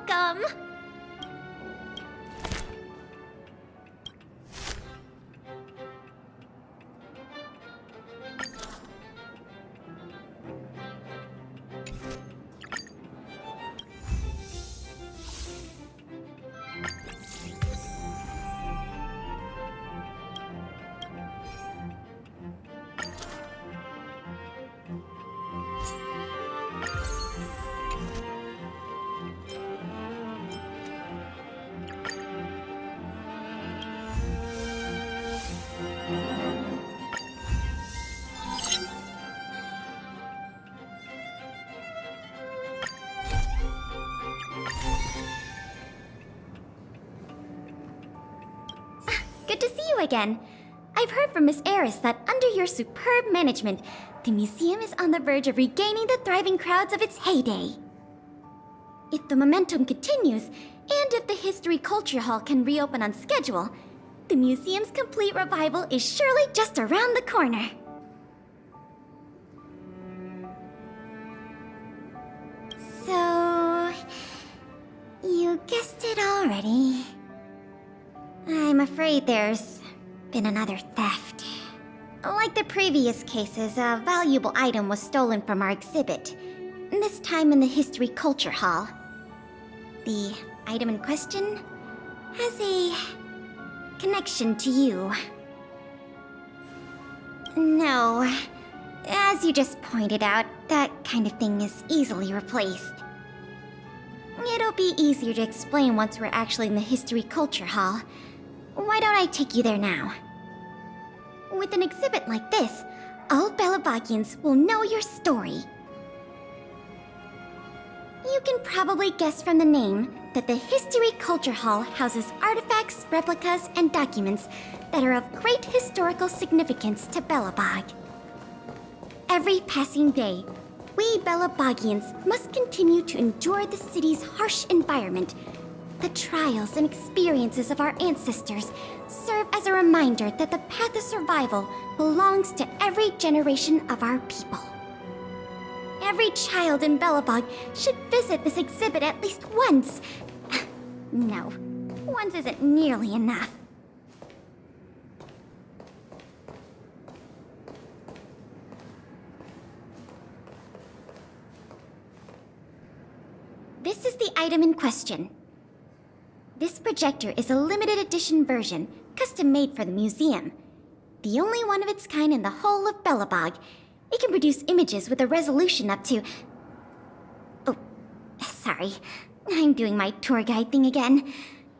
welcome! Good to see you again. I've heard from Miss Eris that under your superb management, the museum is on the verge of regaining the thriving crowds of its heyday. If the momentum continues, and if the History Culture Hall can reopen on schedule, the museum's complete revival is surely just around the corner. So... you guessed it already. I'm afraid there's been another theft. Like the previous cases, a valuable item was stolen from our exhibit, this time in the History Culture Hall. The item in question has a connection to you. No, as you just pointed out, that kind of thing is easily replaced. It'll be easier to explain once we're actually in the History Culture Hall. Why don't I take you there now? With an exhibit like this, all Belabagians will know your story. You can probably guess from the name that the History Culture Hall houses artifacts, replicas, and documents that are of great historical significance to Belobog. Every passing day, we Belabagians must continue to endure the city's harsh environment. The trials and experiences of our ancestors serve as a reminder that the path of survival belongs to every generation of our people. Every child in Belobog should visit this exhibit at least once. No, once isn't nearly enough. This is the item in question. This projector is a limited edition version, custom made for the museum. The only one of its kind in the whole of Belobog. It can produce images with a resolution up to... Oh, sorry. I'm doing my tour guide thing again.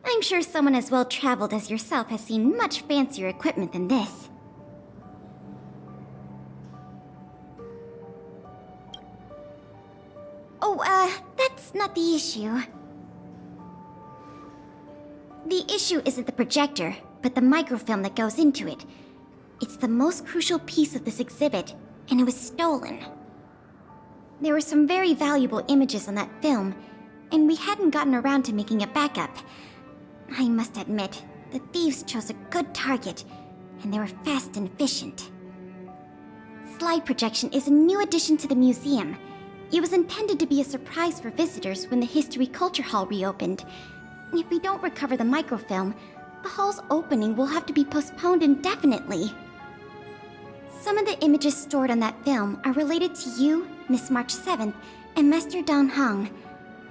I'm sure someone as well traveled as yourself has seen much fancier equipment than this. Oh, that's not the issue. The issue isn't the projector, but the microfilm that goes into it. It's the most crucial piece of this exhibit, and it was stolen. There were some very valuable images on that film, and we hadn't gotten around to making a backup. I must admit, the thieves chose a good target, and they were fast and efficient. Slide projection is a new addition to the museum. It was intended to be a surprise for visitors when the History Culture Hall reopened. If we don't recover the microfilm, the hall's opening will have to be postponed indefinitely. Some of the images stored on that film are related to you, Miss March 7th, and Master Dan Hong.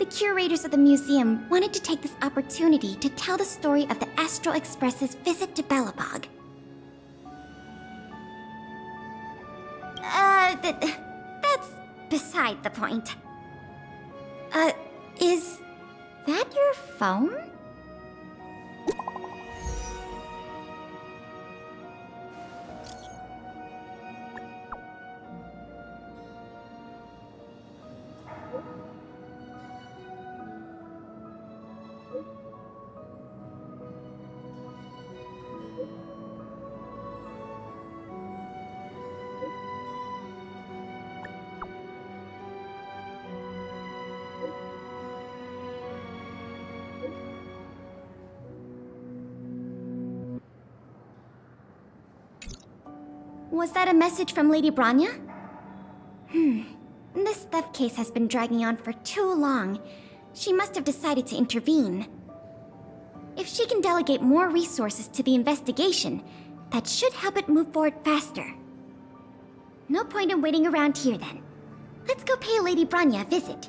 The curators of the museum wanted to take this opportunity to tell the story of the Astral Express's visit to Belobog. That's beside the point. Is that your phone? Was that a message from Lady Branya? This theft case has been dragging on for too long. she must have decided to intervene. If she can delegate more resources to the investigation, that should help it move forward faster. No point in waiting around here then. Let's go pay Lady Branya a visit.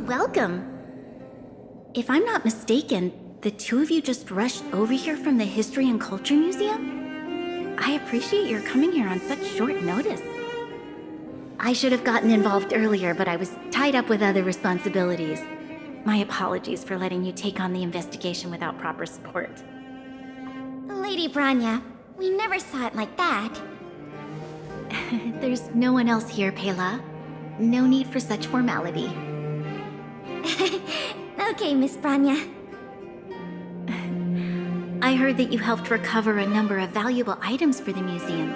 Welcome. If I'm not mistaken, the two of you just rushed over here from the History and Culture Museum? I appreciate your coming here on such short notice. I should have gotten involved earlier, but I was tied up with other responsibilities. My apologies for letting you take on the investigation without proper support. Lady Branya, we never saw it like that. There's no one else here, Pela. No need for such formality. Okay, Miss Branya. I heard that you helped recover a number of valuable items for the museum,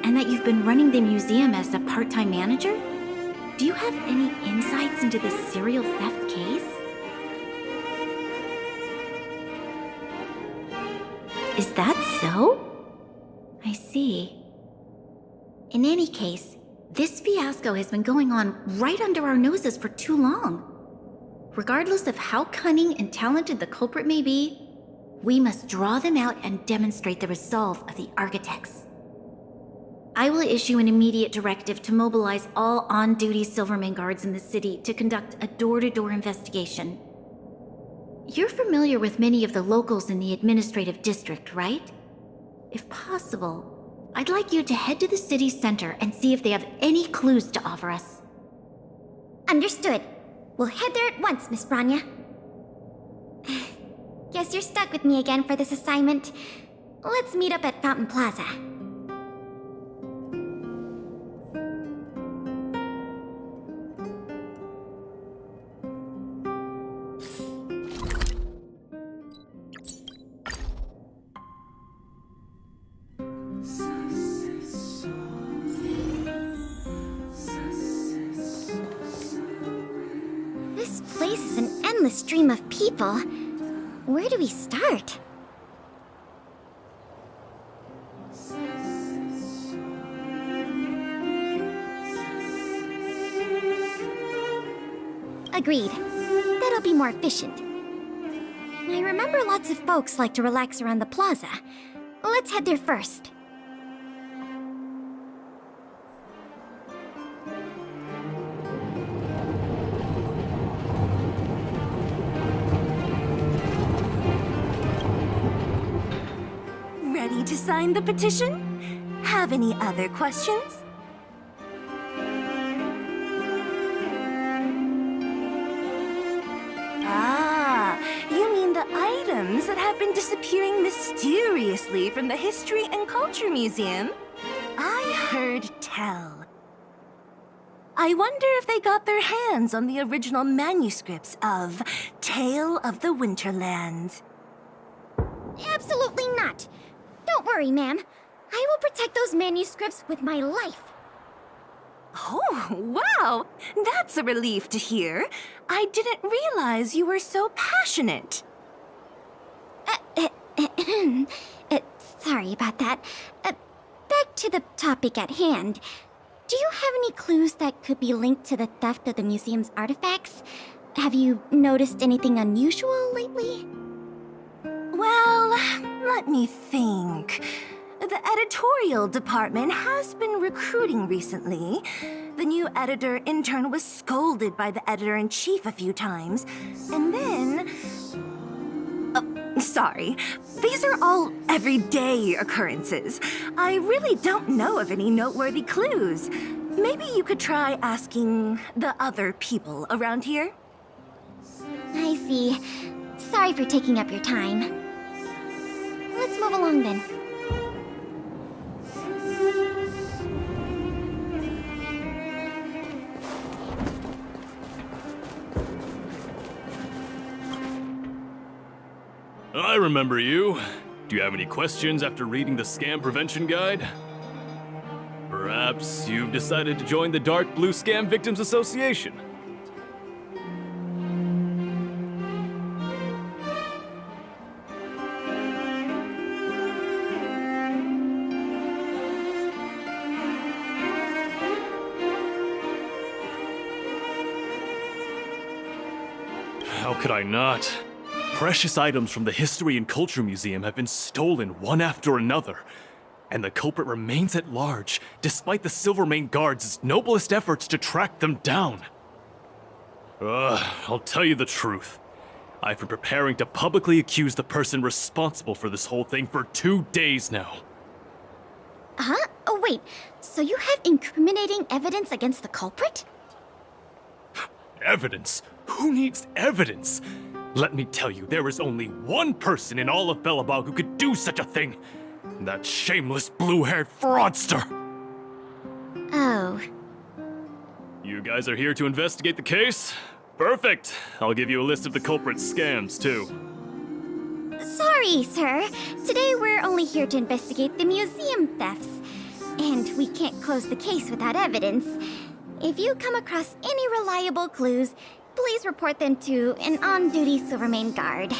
and that you've been running the museum as a part-time manager? Do you have any insights into this serial theft case? Is that so? I see. In any case, this fiasco has been going on right under our noses for too long. Regardless of how cunning and talented the culprit may be, we must draw them out and demonstrate the resolve of the architects. I will issue an immediate directive to mobilize all on-duty Silverman guards in the city to conduct a door-to-door investigation. You're familiar with many of the locals in the administrative district, right? If possible, I'd like you to head to the city center and see if they have any clues to offer us. Understood. We'll head there at once, Miss Branya. Guess you're stuck with me again for this assignment. Let's meet up at Fountain Plaza. This place is an endless stream of people. Where do we start? Agreed. That'll be more efficient. I remember lots of folks like to relax around the plaza. Let's head there first. Ready to sign the petition? Have any other questions? Ah, you mean the items that have been disappearing mysteriously from the History and Culture Museum? I heard tell. I wonder if they got their hands on the original manuscripts of Tale of the Winterlands. Absolutely not. Don't worry, ma'am. I will protect those manuscripts with my life. Oh, wow! That's a relief to hear. I didn't realize you were so passionate. Sorry about that. Back to the topic at hand. Do you have any clues that could be linked to the theft of the museum's artifacts? Have you noticed anything unusual lately? Well, let me think. The editorial department has been recruiting recently. The new editor-intern was scolded by the editor-in-chief a few times. And then... Sorry. These are all everyday occurrences. I really don't know of any noteworthy clues. Maybe you could try asking the other people around here? I see. Sorry for taking up your time. Let's move along then. I remember you. Do you have any questions after reading the Scam Prevention Guide? Perhaps you've decided to join the Dark Blue Scam Victims Association. How could I not? Precious items from the History and Culture Museum have been stolen one after another, and the culprit remains at large, despite the Silvermane Guards' noblest efforts to track them down. I'll tell you the truth. I've been preparing to publicly accuse the person responsible for this whole thing for 2 days now. Huh? Oh, wait. So you have incriminating evidence against the culprit? Evidence? Who needs evidence? Let me tell you, there is only one person in all of Belobog who could do such a thing. That shameless blue-haired fraudster! Oh. You guys are here to investigate the case? Perfect! I'll give you a list of the culprit's scams, too. Sorry, sir. Today we're only here to investigate the museum thefts. And we can't close the case without evidence. If you come across any reliable clues, please report them to an on-duty Silvermane guard.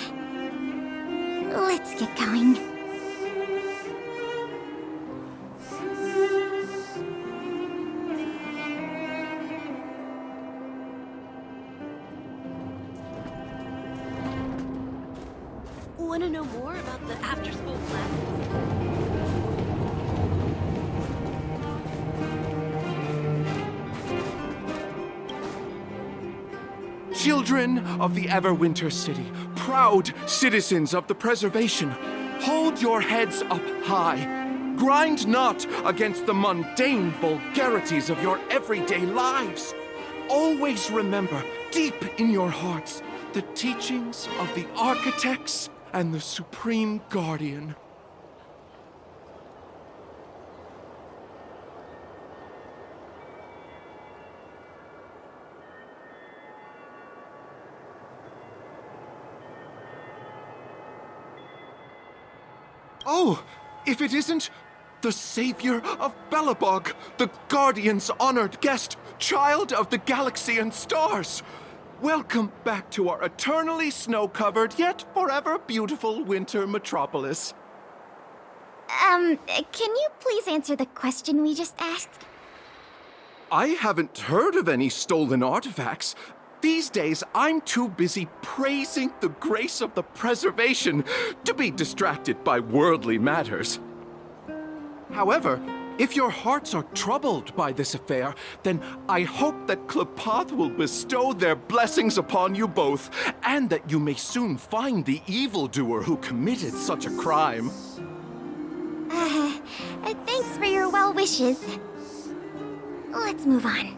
Let's get going. Want to know more about the after-school classes? Children of the Everwinter City, proud citizens of the preservation, hold your heads up high. Grind not against the mundane vulgarities of your everyday lives. Always remember, deep in your hearts, the teachings of the architects and the Supreme Guardian. Oh, if it isn't the savior of Belobog, the Guardian's honored guest, child of the galaxy and stars. Welcome back to our eternally snow-covered, yet forever beautiful winter metropolis. Can you please answer the question we just asked? I haven't heard of any stolen artifacts. These days, I'm too busy praising the grace of the preservation to be distracted by worldly matters. However, if your hearts are troubled by this affair, then I hope that Klepath will bestow their blessings upon you both, and that you may soon find the evildoer who committed such a crime. Thanks for your well wishes. Let's move on.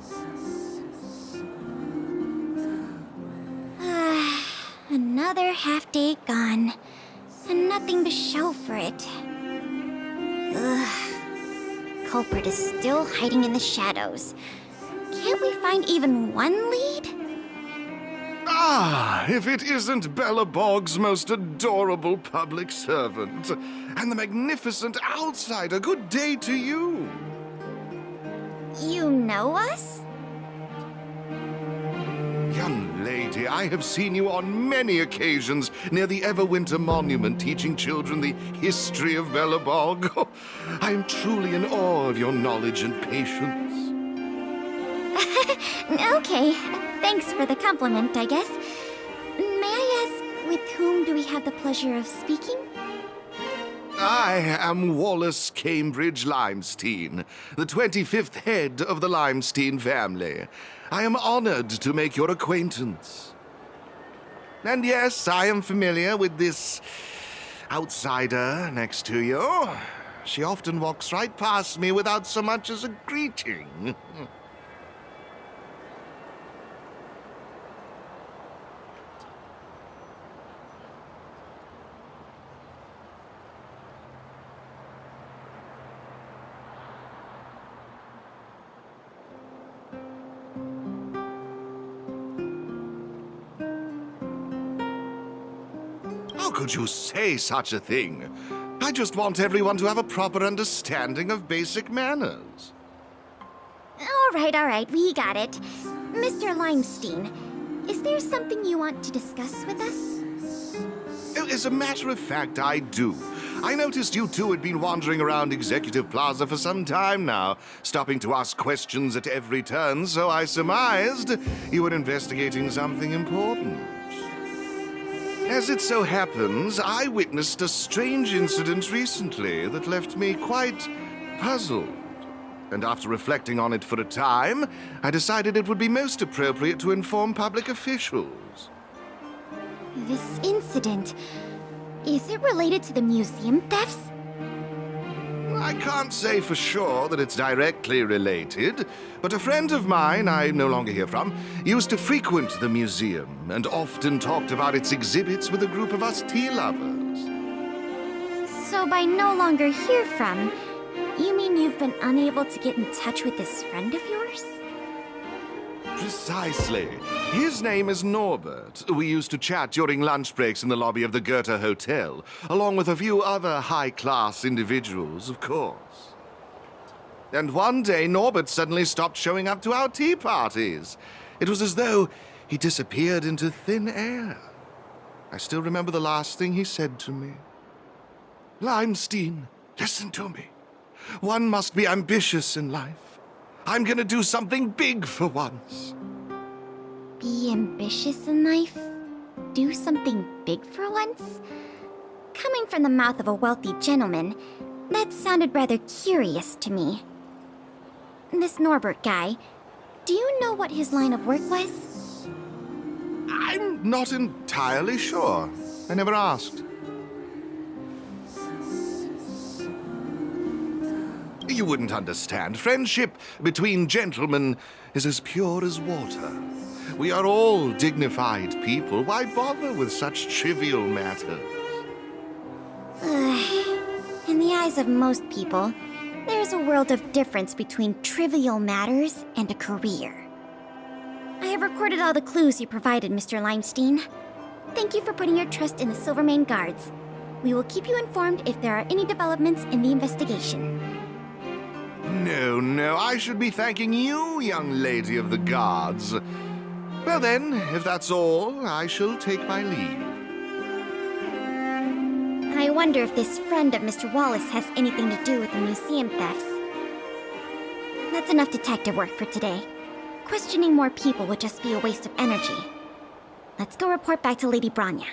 Another half day gone, and nothing to show for it. Culprit is still hiding in the shadows. Can't we find even one lead? Ah, if it isn't Belobog's most adorable public servant, and the magnificent outsider, good day to you. You know us? Young lady, I have seen you on many occasions near the Everwinter Monument teaching children the history of Belobog. Oh, I am truly in awe of your knowledge and patience. Okay, thanks for the compliment, I guess. May I ask, with whom do we have the pleasure of speaking? I am Wallace Cambridge Limestein, the 25th head of the Limestein family. I am honored to make your acquaintance. And yes, I am familiar with this outsider next to you. She often walks right past me without so much as a greeting. How could you say such a thing? I just want everyone to have a proper understanding of basic manners. All right, we got it. Mr. Limestein, is there something you want to discuss with us? As a matter of fact, I do. I noticed you two had been wandering around Executive Plaza for some time now, stopping to ask questions at every turn, so I surmised you were investigating something important. As it so happens, I witnessed a strange incident recently that left me quite puzzled. And after reflecting on it for a time, I decided it would be most appropriate to inform public officials. This incident, is it related to the museum thefts? I can't say for sure that it's directly related, but a friend of mine I no longer hear from used to frequent the museum and often talked about its exhibits with a group of us tea lovers. So by no longer hear from, you mean you've been unable to get in touch with this friend of yours? Precisely. His name is Norbert. We used to chat during lunch breaks in the lobby of the Goethe Hotel, along with a few other high-class individuals, of course. And one day, Norbert suddenly stopped showing up to our tea parties. It was as though he disappeared into thin air. I still remember the last thing he said to me. Limestein, listen to me. One must be ambitious in life. I'm gonna do something big for once. Be ambitious in life? Do something big for once? Coming from the mouth of a wealthy gentleman, that sounded rather curious to me. This Norbert guy, do you know what his line of work was? I'm not entirely sure. I never asked. You wouldn't understand. Friendship between gentlemen is as pure as water. We are all dignified people. Why bother with such trivial matters? In the eyes of most people, there's a world of difference between trivial matters and a career. I have recorded all the clues you provided, Mr. Limestein. Thank you for putting your trust in the Silvermane Guards. We will keep you informed if there are any developments in the investigation. No, I should be thanking you, young lady of the guards. Well then, if that's all, I shall take my leave. I wonder if this friend of Mr. Wallace has anything to do with the museum thefts. That's enough detective work for today. Questioning more people would just be a waste of energy. Let's go report back to Lady Branya.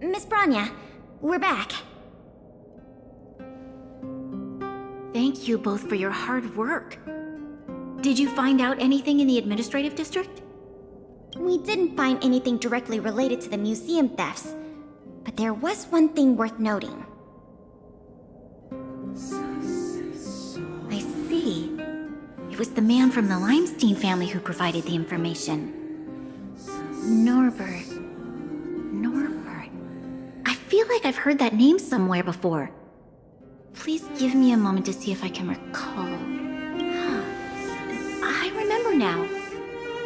Miss Branya, we're back. Thank you both for your hard work. Did you find out anything in the administrative district? We didn't find anything directly related to the museum thefts, but there was one thing worth noting. I see. It was the man from the Limestein family who provided the information. Norbert. I feel like I've heard that name somewhere before. Please give me a moment to see if I can recall. I remember now.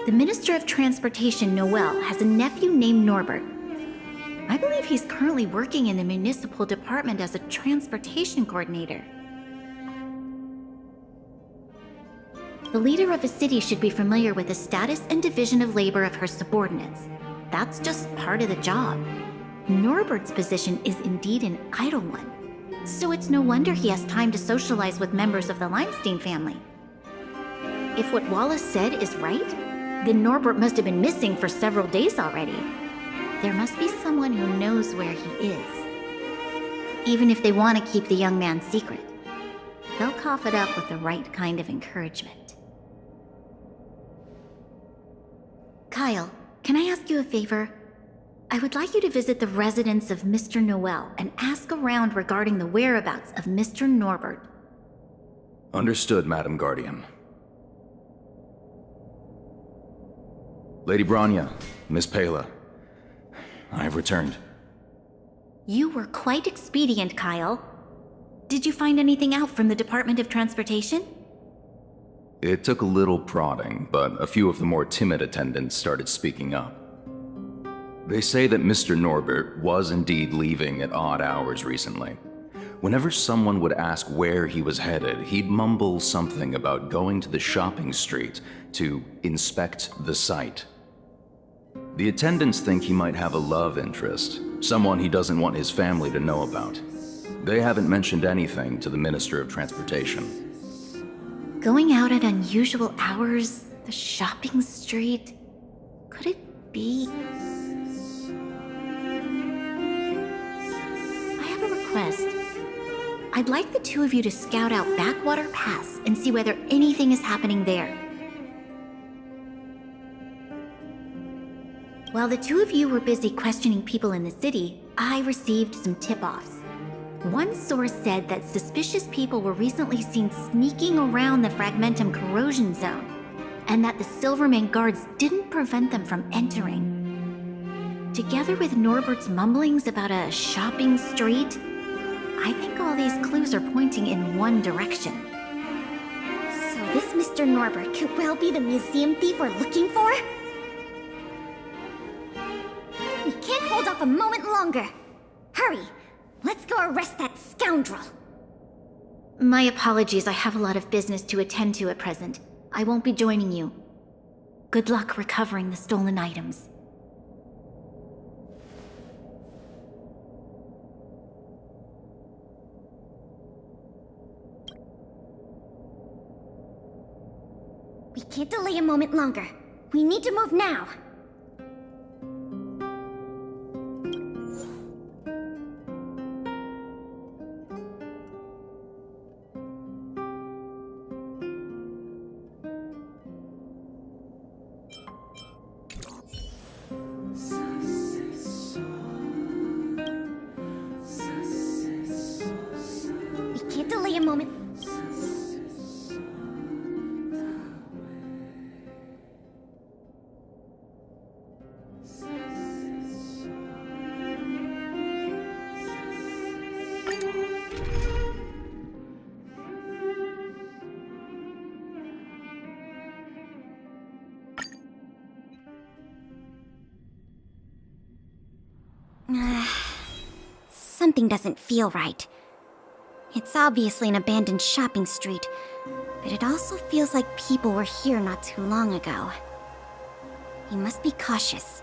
The Minister of Transportation, Noel, has a nephew named Norbert. I believe he's currently working in the municipal department as a transportation coordinator. The leader of a city should be familiar with the status and division of labor of her subordinates. That's just part of the job. Norbert's position is indeed an idle one, so it's no wonder he has time to socialize with members of the Limestein family. If what Wallace said is right, then Norbert must have been missing for several days already. There must be someone who knows where he is. Even if they want to keep the young man secret, they'll cough it up with the right kind of encouragement. Kyle, can I ask you a favor? I would like you to visit the residence of Mr. Noel and ask around regarding the whereabouts of Mr. Norbert. Understood, Madam Guardian. Lady Branya, Miss Pela, I have returned. You were quite expedient, Kyle. Did you find anything out from the Department of Transportation? It took a little prodding, but a few of the more timid attendants started speaking up. They say that Mr. Norbert was indeed leaving at odd hours recently. Whenever someone would ask where he was headed, he'd mumble something about going to the shopping street to inspect the site. The attendants think he might have a love interest, someone he doesn't want his family to know about. They haven't mentioned anything to the Minister of Transportation. Going out at unusual hours, the shopping street, could it be? I have a request. I'd like the two of you to scout out Backwater Pass and see whether anything is happening there. While the two of you were busy questioning people in the city, I received some tip-offs. One source said that suspicious people were recently seen sneaking around the Fragmentum corrosion zone, and that the Silvermane guards didn't prevent them from entering. Together with Norbert's mumblings about a shopping street, I think all these clues are pointing in one direction. So this Mr. Norbert could well be the museum thief we're looking for? We can't hold off a moment longer. Hurry! Let's go arrest that scoundrel! My apologies, I have a lot of business to attend to at present. I won't be joining you. Good luck recovering the stolen items. We can't delay a moment longer. We need to move now. We can't delay a moment. Something doesn't feel right. It's obviously an abandoned shopping street, but it also feels like people were here not too long ago. We must be cautious.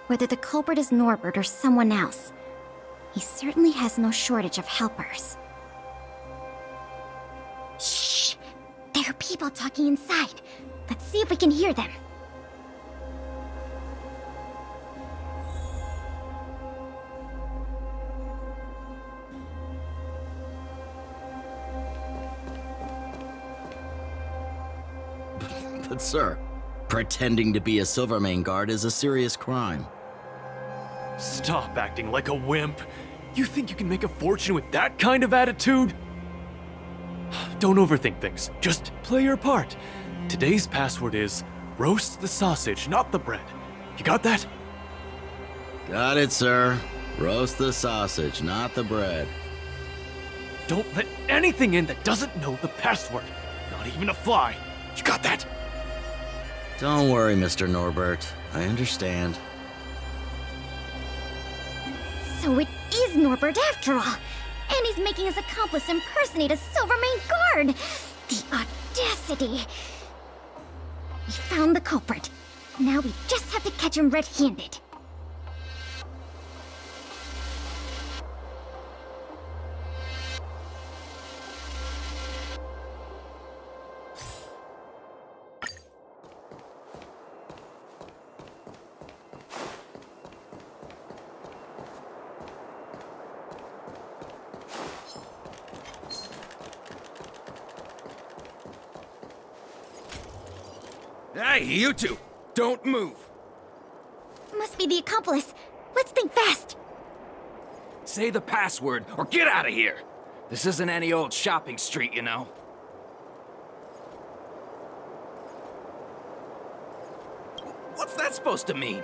Whether the culprit is Norbert or someone else, he certainly has no shortage of helpers. Shh! There are people talking inside. Let's see if we can hear them. But sir, pretending to be a Silvermane guard is a serious crime. Stop acting like a wimp. You think you can make a fortune with that kind of attitude? Don't overthink things. Just play your part. Today's password is roast the sausage, not the bread. You got that? Got it, sir. Roast the sausage, not the bread. Don't let anything in that doesn't know the password. Not even a fly. You got that? Don't worry, Mr. Norbert. I understand. So it is Norbert after all. And he's making his accomplice impersonate a Silvermane guard. The audacity. We found the culprit. Now we just have to catch him red-handed. Hey, you two! Don't move! Must be the accomplice. Let's think fast. Say the password, or get out of here! This isn't any old shopping street, you know. What's that supposed to mean?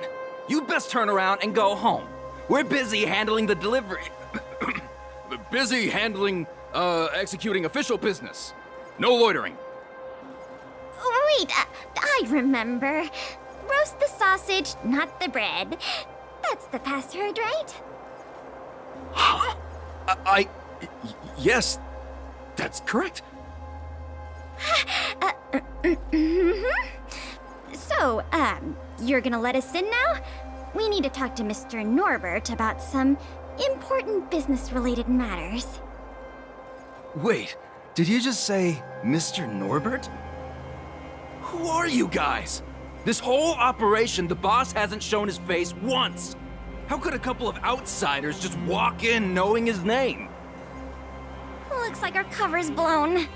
You best turn around and go home. We're busy handling the delivery. Busy handling, executing official business. No loitering. Wait, I remember. Roast the sausage, not the bread. That's the password, right? Yes, that's correct. So, you're gonna let us in now? We need to talk to Mr. Norbert about some important business-related matters. Wait, did you just say Mr. Norbert? Who are you guys? This whole operation, the boss hasn't shown his face once. How could a couple of outsiders just walk in knowing his name? Looks like our cover's blown.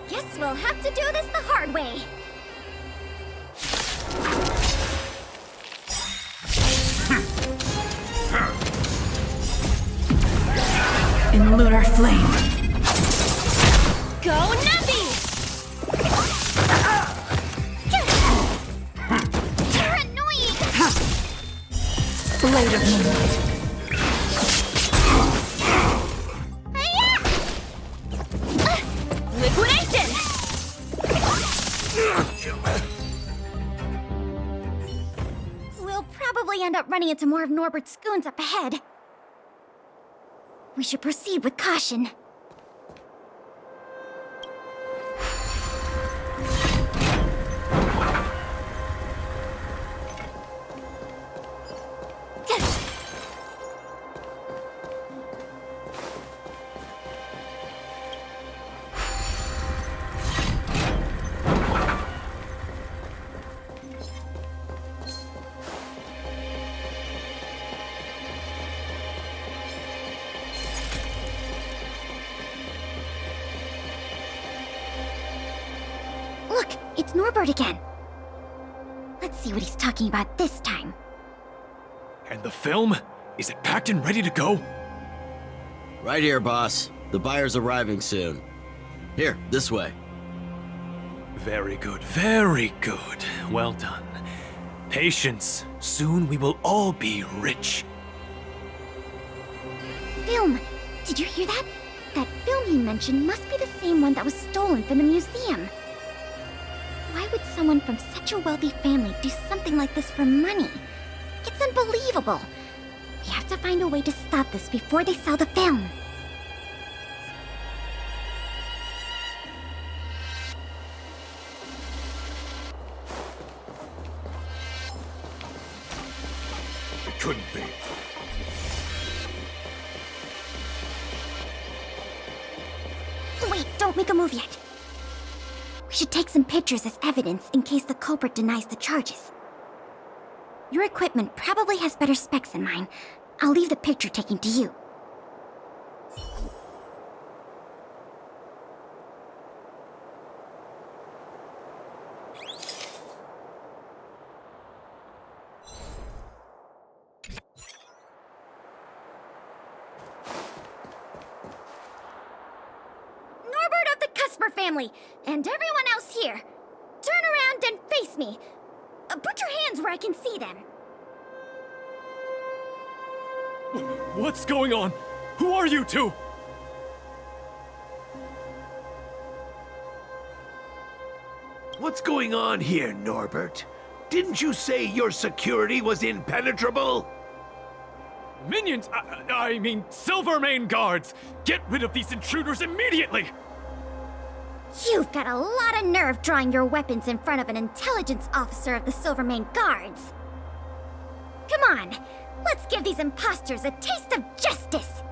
Guess we'll have to do this the hard way. In lunar flame. Go Navi! You're annoying! Blade of moonlight. Liquidation! We'll probably end up running into more of Norbert's goons up ahead. We should proceed with caution. Look, it's Norbert again. Let's see what he's talking about this time. And the film? Is it packed and ready to go? Right here, boss. The buyer's arriving soon. Here, this way. Very good, very good. Well done. Patience. Soon we will all be rich. Film! Did you hear that? That film you mentioned must be the same one that was stolen from the museum. Why would someone from such a wealthy family do something like this for money? It's unbelievable. We have to find a way to stop this before they sell the film. It couldn't be. Wait, don't make a move yet. We should take some pictures as evidence in case the culprit denies the charges. Your equipment probably has better specs than mine. I'll leave the picture taking to you. Norbert of the Cusper family, and everyone else here, turn around and face me. Put your hands where I can see them. What's going on? Who are you two? What's going on here, Norbert? Didn't you say your security was impenetrable? Minions! I mean, Silvermane guards! Get rid of these intruders immediately! You've got a lot of nerve drawing your weapons in front of an intelligence officer of the Silvermane Guards. Come on, let's give these imposters a taste of justice!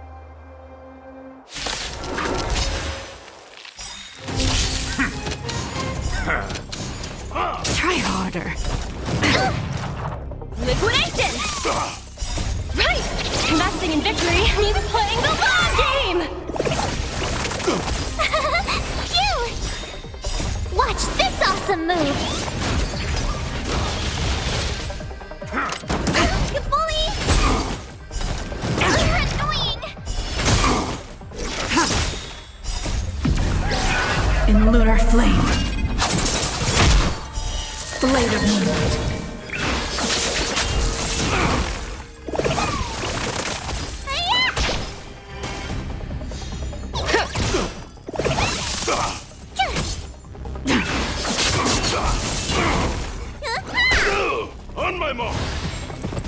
Try harder. Liquidation! Right! Investing in victory means playing the long game! Phew! Watch this awesome move! You bully! You're annoying! In lunar flame. Blade of moonlight. On my mark!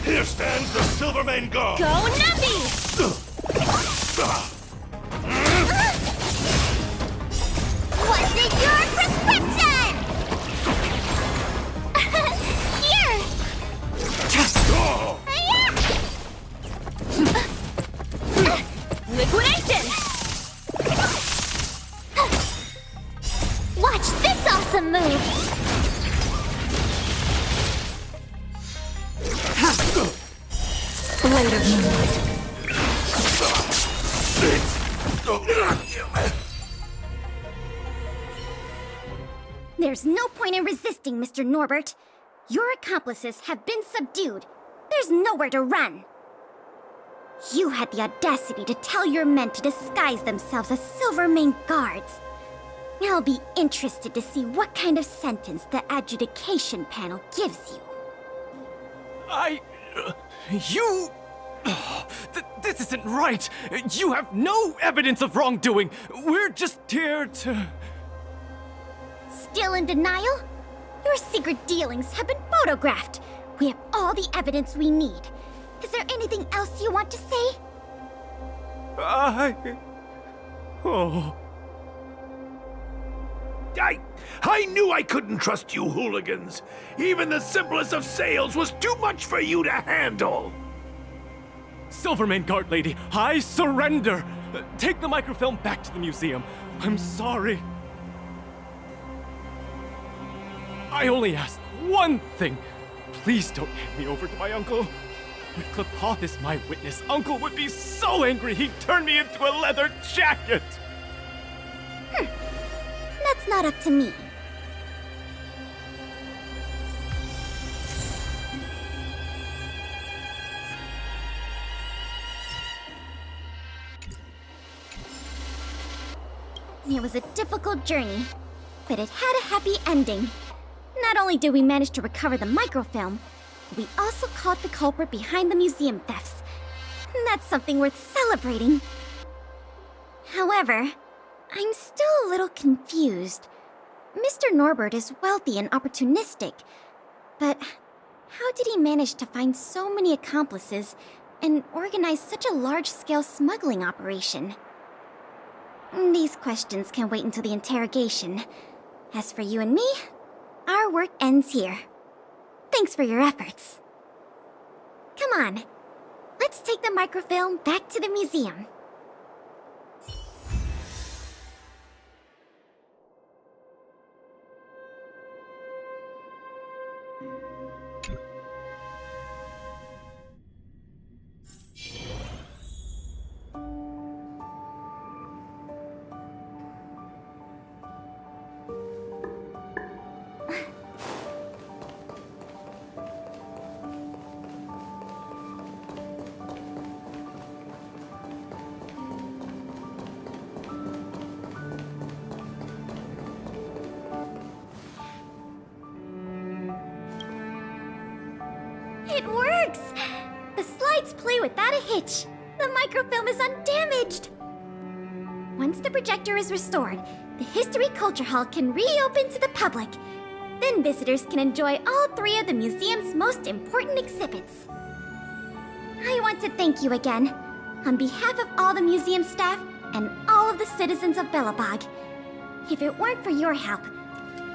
Here stands the Silvermane Guard! Go Numpy! What's in your prescription? Here! Liquidation! Watch this awesome move! Blade of moonlight. There's no point in resisting, Mr. Norbert. Your accomplices have been subdued. There's nowhere to run. You had the audacity to tell your men to disguise themselves as Silvermane Guards. I'll be interested to see what kind of sentence the adjudication panel gives you. This isn't right! You have no evidence of wrongdoing! We're just here to... Still in denial? Your secret dealings have been photographed. We have all the evidence we need. Is there anything else you want to say? I knew I couldn't trust you hooligans. Even the simplest of sales was too much for you to handle. Silvermane Guard Lady, I surrender! Take the microfilm back to the museum. I'm sorry. I only ask one thing. Please don't hand me over to my uncle. If Klapoth is my witness, Uncle would be so angry he'd turn me into a leather jacket! That's not up to me. It was a difficult journey, but it had a happy ending. Not only did we manage to recover the microfilm, we also caught the culprit behind the museum thefts. That's something worth celebrating. However, I'm still a little confused. Mr. Norbert is wealthy and opportunistic, but how did he manage to find so many accomplices and organize such a large-scale smuggling operation? These questions can wait until the interrogation. As for you and me, our work ends here. Thanks for your efforts. Come on, let's take the microfilm back to the museum. It works! The slides play without a hitch. The microfilm is undamaged. Once the projector is restored, the History Culture Hall can reopen to the public. Then visitors can enjoy all three of the museum's most important exhibits. I want to thank you again, on behalf of all the museum staff and all of the citizens of Belobog. If it weren't for your help,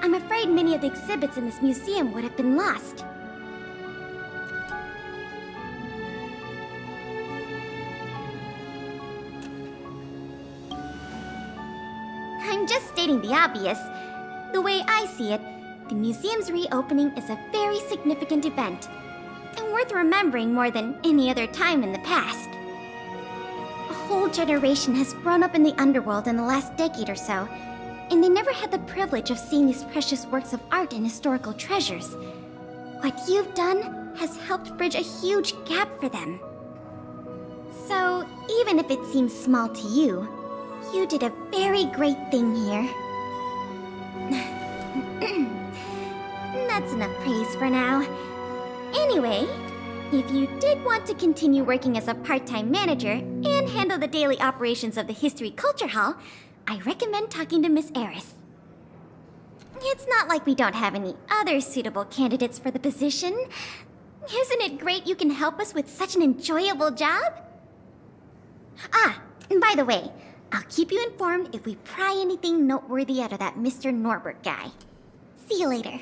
I'm afraid many of the exhibits in this museum would have been lost. I'm just stating the obvious. The way I see it, the museum's reopening is a very significant event, and worth remembering more than any other time in the past. A whole generation has grown up in the underworld in the last decade or so, and they never had the privilege of seeing these precious works of art and historical treasures. What you've done has helped bridge a huge gap for them. So, even if it seems small to you, you did a very great thing here. That's enough praise for now. Anyway, if you did want to continue working as a part-time manager and handle the daily operations of the History Culture Hall, I recommend talking to Miss Eris. It's not like we don't have any other suitable candidates for the position. Isn't it great you can help us with such an enjoyable job? Ah, and by the way, I'll keep you informed if we pry anything noteworthy out of that Mr. Norbert guy. See you later.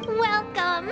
Welcome!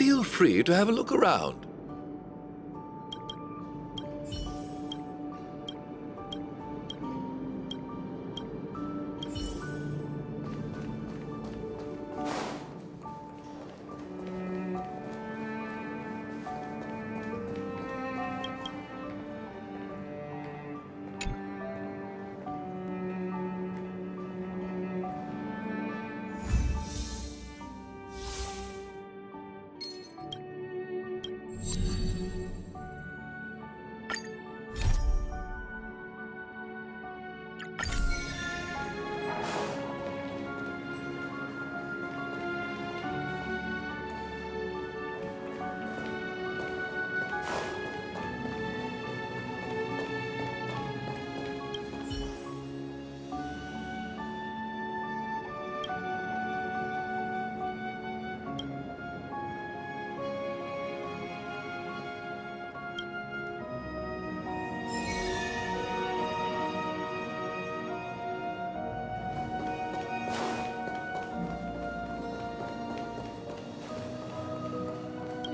feel free to have a look around.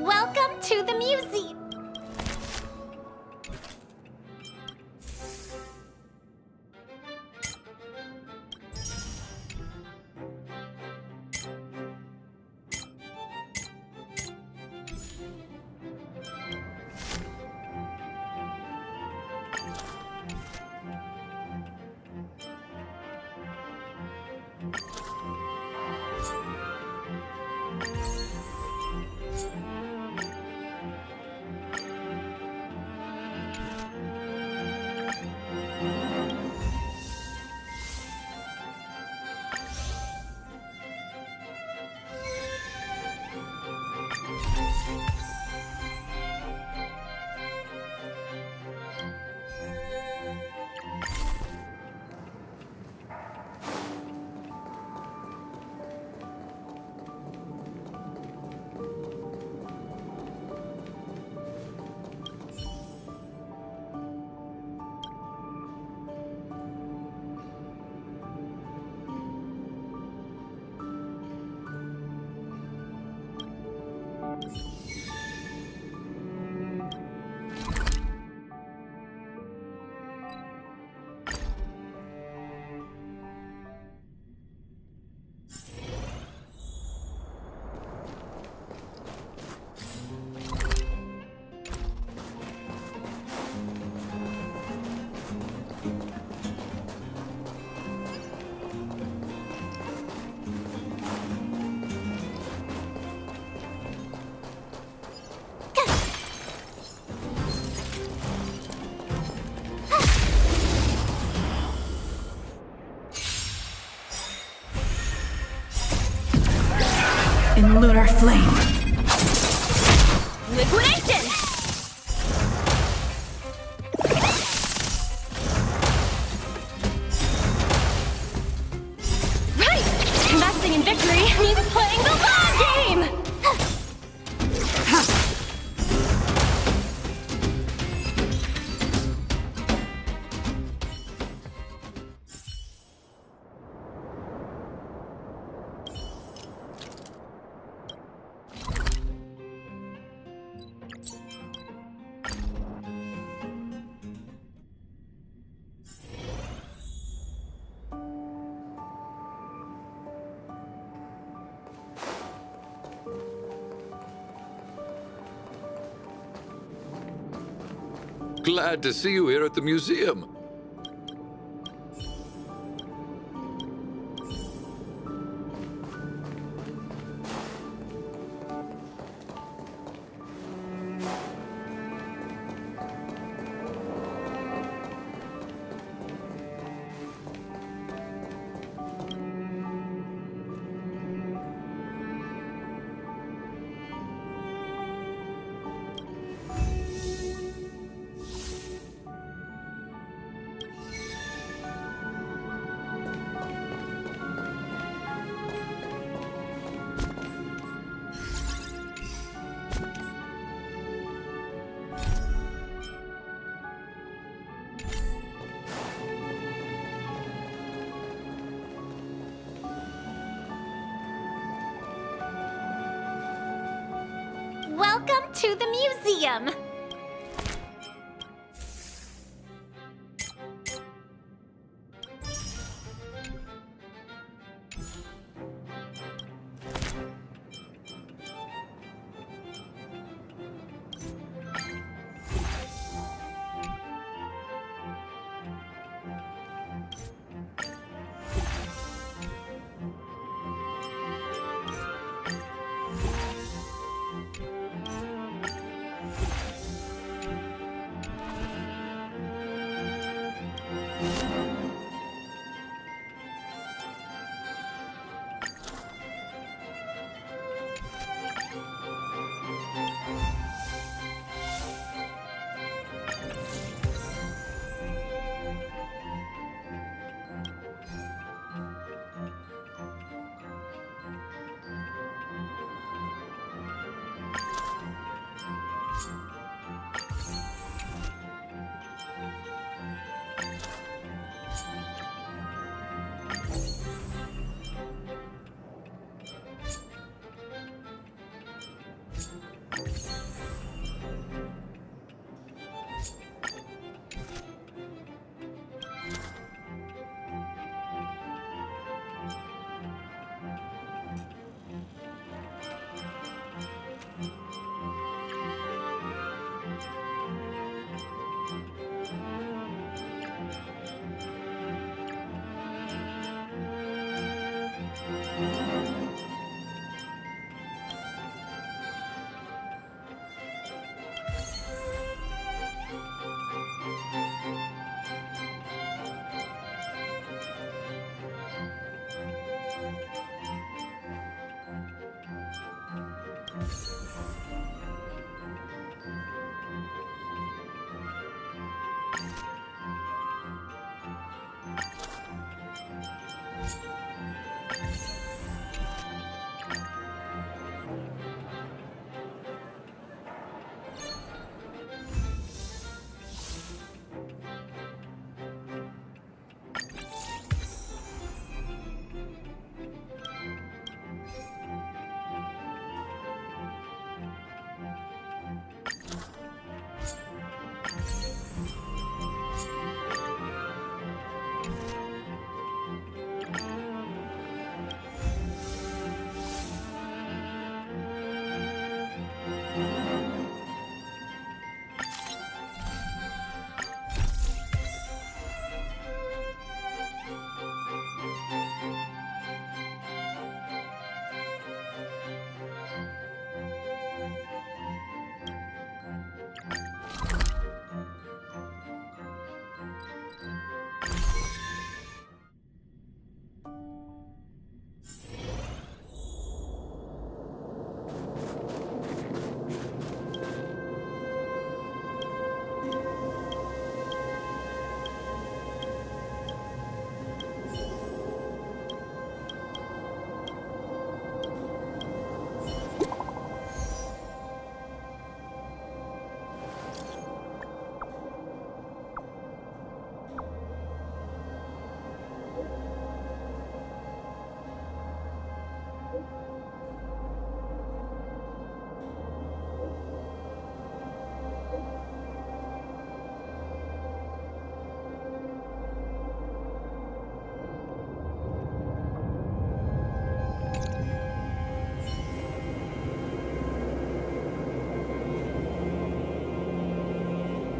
Welcome to the museum. In lunar flame. Liquidation! Right! Investing in victory means playing the long game! Glad to see you here at the museum. Welcome to the museum!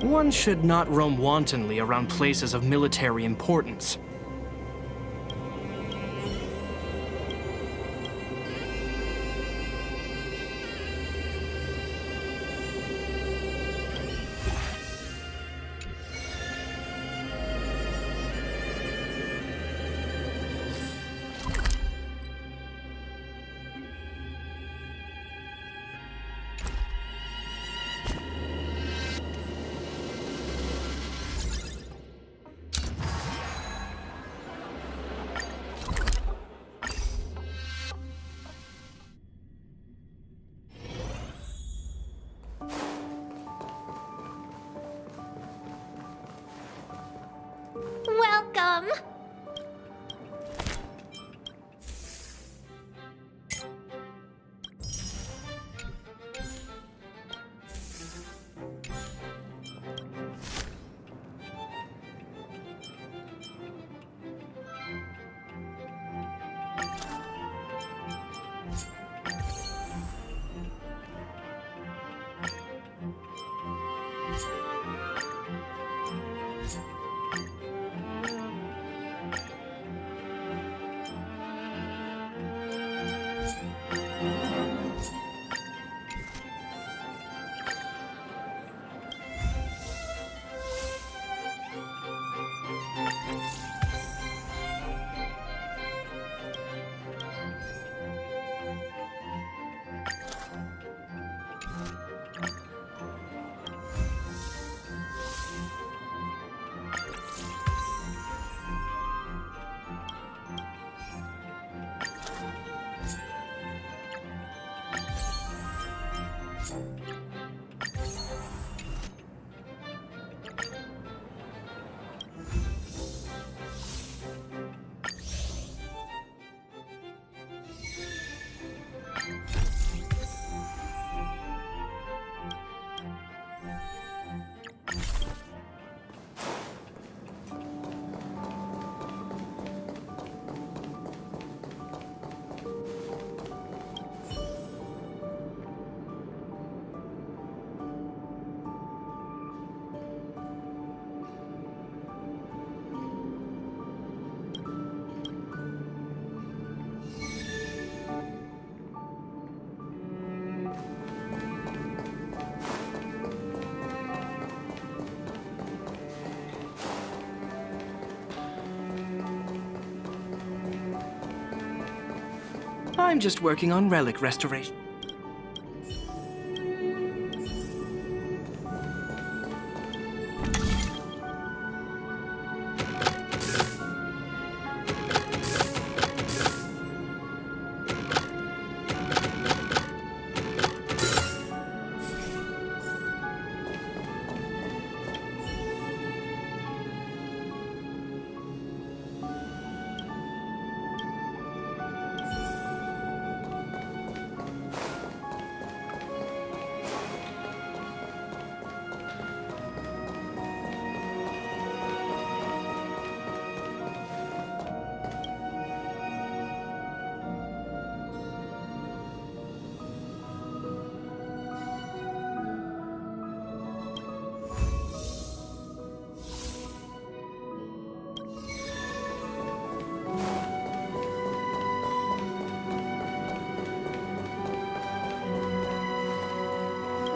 One should not roam wantonly around places of military importance. Welcome! I'm just working on relic restoration.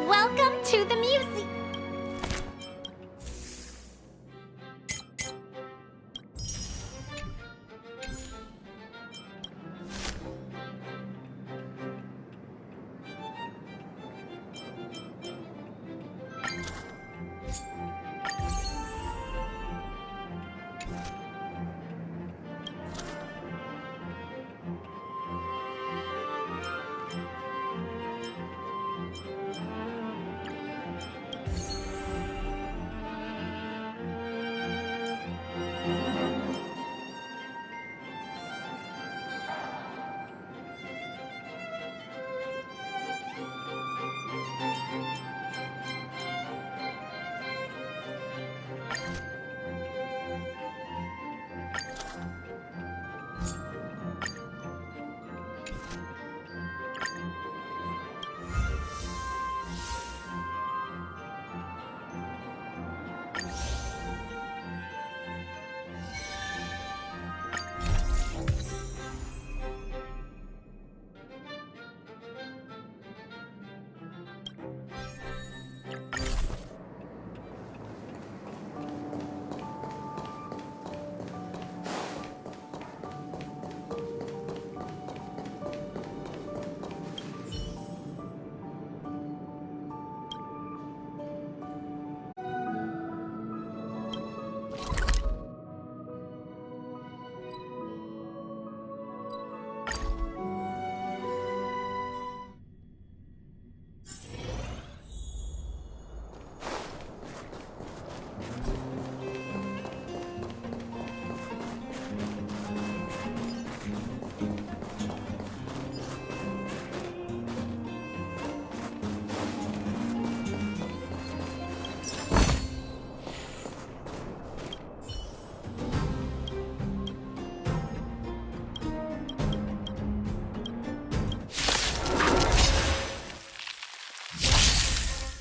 Welcome to the museum.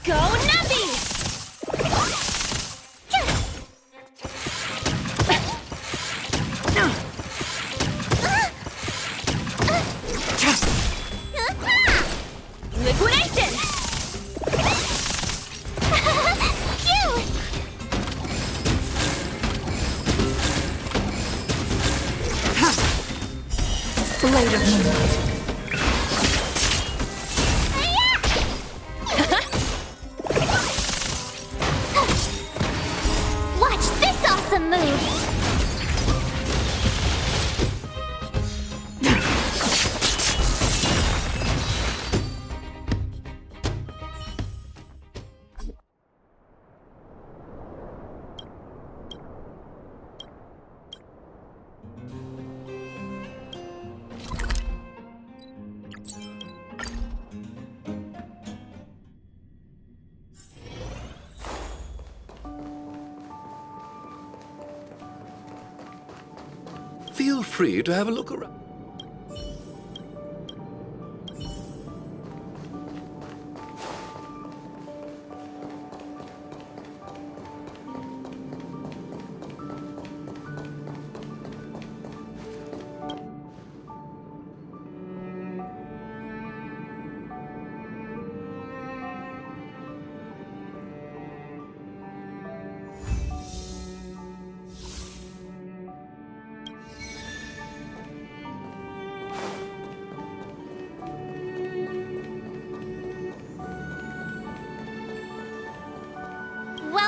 Go Navi! Liquidation! Blade of Moonlight. Watch this awesome move! Feel free to have a look around.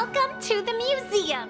Welcome to the museum!